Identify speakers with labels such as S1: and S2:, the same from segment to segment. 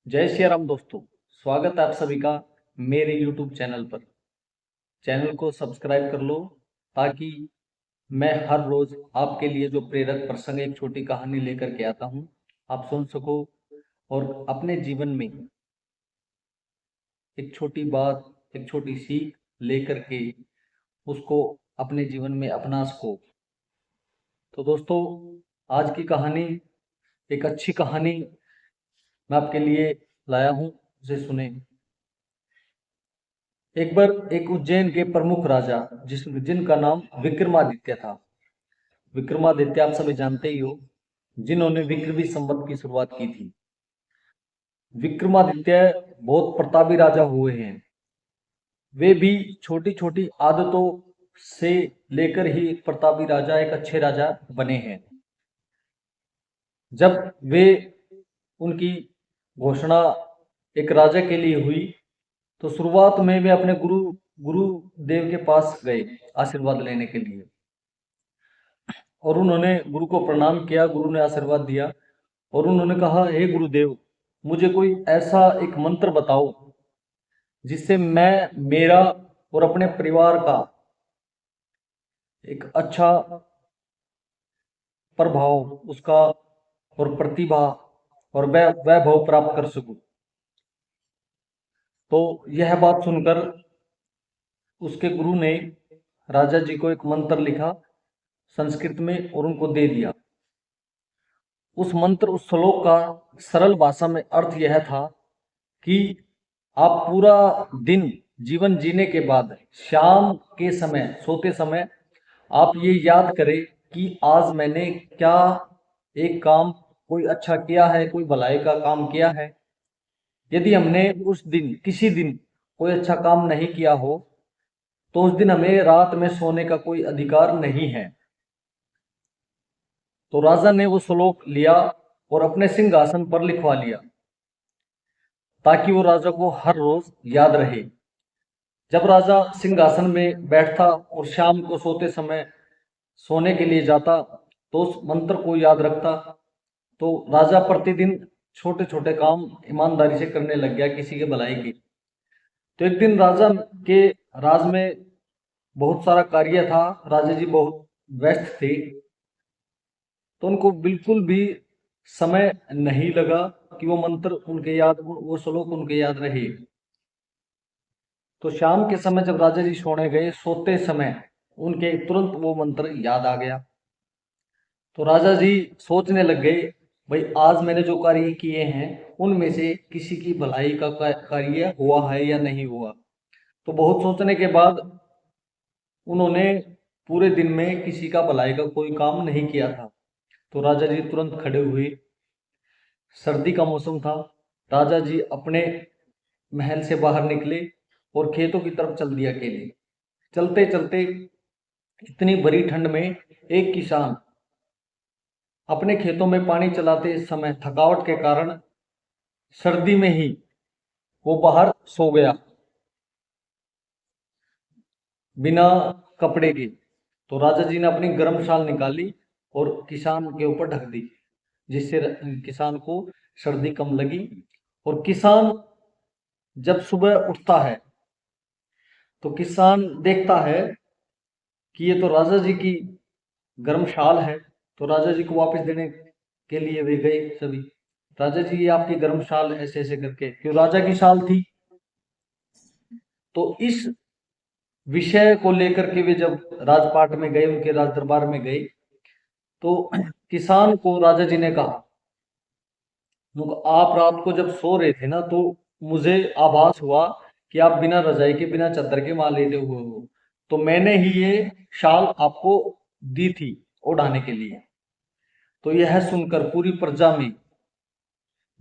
S1: जय श्री राम दोस्तों। स्वागत है आप सभी का मेरे YouTube चैनल पर। चैनल को सब्सक्राइब कर लो ताकि मैं हर रोज आपके लिए जो प्रेरक प्रसंग एक छोटी कहानी लेकर के आता हूँ आप सुन सको और अपने जीवन में एक छोटी बात, एक छोटी सीख लेकर के उसको अपने जीवन में अपना सको। तो दोस्तों, आज की कहानी एक अच्छी कहानी मैं आपके लिए लाया हूँ, उसे सुने। एक बार एक उज्जैन के प्रमुख राजा जिनका नाम विक्रमादित्य था। विक्रमादित्य आप सभी जानते ही हो, जिन्होंने विक्रमी संवत की शुरुआत की थी। विक्रमादित्य बहुत प्रतापी राजा हुए हैं। वे भी छोटी छोटी आदतों से लेकर ही एक प्रतापी राजा, एक अच्छे राजा बने हैं। जब वे उनकी घोषणा एक राजा के लिए हुई तो शुरुआत में वे अपने गुरुदेव के पास गए आशीर्वाद लेने के लिए, और उन्होंने गुरु को प्रणाम किया। गुरु ने आशीर्वाद दिया और उन्होंने कहा, हे गुरुदेव, मुझे कोई ऐसा एक मंत्र बताओ जिससे मैं, मेरा और अपने परिवार का एक अच्छा प्रभाव उसका और प्रतिभा और वैभव प्राप्त कर सकूं। तो यह बात सुनकर उसके गुरु ने राजा जी को एक मंत्र लिखा संस्कृत में और उनको दे दिया। उस श्लोक का सरल भाषा में अर्थ यह था कि आप पूरा दिन जीवन जीने के बाद शाम के समय, सोते समय, आप ये याद करें कि आज मैंने क्या एक काम कोई अच्छा किया है, कोई भलाई का काम किया है। यदि हमने उस दिन किसी दिन कोई अच्छा काम नहीं किया हो तो उस दिन हमें रात में सोने का कोई अधिकार नहीं है। तो राजा ने वो श्लोक लिया और अपने सिंहासन पर लिखवा लिया ताकि वो राजा को हर रोज याद रहे। जब राजा सिंहासन में बैठता और शाम को सोते समय सोने के लिए जाता तो उस मंत्र को याद रखता। तो राजा प्रतिदिन छोटे छोटे काम ईमानदारी से करने लग गया, किसी के भलाई की। तो एक दिन राजा के राज में बहुत सारा कार्य था, राजा जी बहुत व्यस्त थे, तो उनको बिल्कुल भी समय नहीं लगा कि वो मंत्र उनके याद, वो श्लोक उनके याद रहे। तो शाम के समय जब राजा जी सोने गए, सोते समय उनके तुरंत वो मंत्र याद आ गया। तो राजा जी सोचने लग गए, भाई आज मैंने जो कार्य किए हैं उनमें से किसी की भलाई का कार्य हुआ है या नहीं हुआ। तो बहुत सोचने के बाद उन्होंने पूरे दिन में किसी का भलाई का कोई काम नहीं किया था। तो राजा जी तुरंत खड़े हुए। सर्दी का मौसम था। राजा जी अपने महल से बाहर निकले और खेतों की तरफ चल दिया अकेले। चलते चलते इतनी बड़ी ठंड में एक किसान अपने खेतों में पानी चलाते समय थकावट के कारण सर्दी में ही वो बाहर सो गया बिना कपड़े के। तो राजा जी ने अपनी गर्म शाल निकाली और किसान के ऊपर ढक दी, जिससे किसान को सर्दी कम लगी। और किसान जब सुबह उठता है तो किसान देखता है कि ये तो राजा जी की गर्म शाल है। तो राजा जी को वापस देने के लिए वे गए सभी। राजा जी, ये आपकी गर्म शाल, ऐसे ऐसे करके, क्यों राजा की शाल थी। तो इस विषय को लेकर के वे जब राजपाट में गए, उनके राज दरबार में गए, तो किसान को राजा जी ने कहा, आप रात को जब सो रहे थे ना, तो मुझे आभास हुआ कि आप बिना रजाई के, बिना चादर के वहां लेटे हुए हो, तो मैंने ही ये शाल आपको दी थी ओढ़ाने के लिए। तो यह सुनकर पूरी प्रजा में,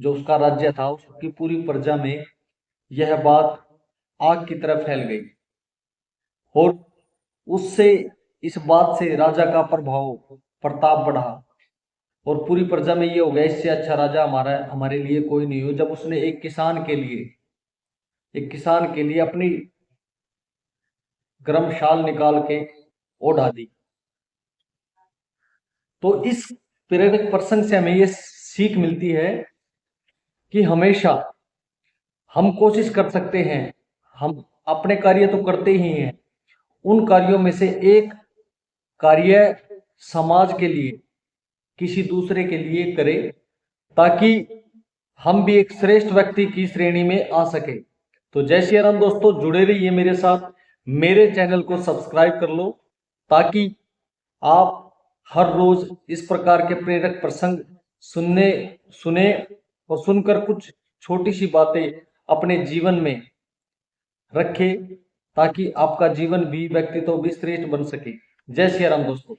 S1: जो उसका राज्य था, उसकी पूरी प्रजा में यह बात आग की तरह फैल गई। और उससे, इस बात से राजा का प्रभाव, प्रताप बढ़ा। और पूरी प्रजा में ये हो गया, इससे अच्छा राजा हमारे लिए कोई नहीं हो। जब उसने एक किसान के लिए अपनी गर्म शाल निकाल के ओढ़ा दी। तो इस प्रेरक प्रसंग से हमें ये सीख मिलती है कि हमेशा हम कोशिश कर सकते हैं, हम अपने कार्य तो करते ही हैं, उन कार्यों में से एक कार्य समाज के लिए, किसी दूसरे के लिए करें, ताकि हम भी एक श्रेष्ठ व्यक्ति की श्रेणी में आ सके। तो जय श्री राम दोस्तों, जुड़े रहिए मेरे साथ, मेरे चैनल को सब्सक्राइब कर लो, ताकि आप हर रोज इस प्रकार के प्रेरक प्रसंग सुने और सुनकर कुछ छोटी सी बातें अपने जीवन में रखें, ताकि आपका जीवन भी, व्यक्तित्व भी श्रेष्ठ बन सके। जय श्री राम दोस्तों।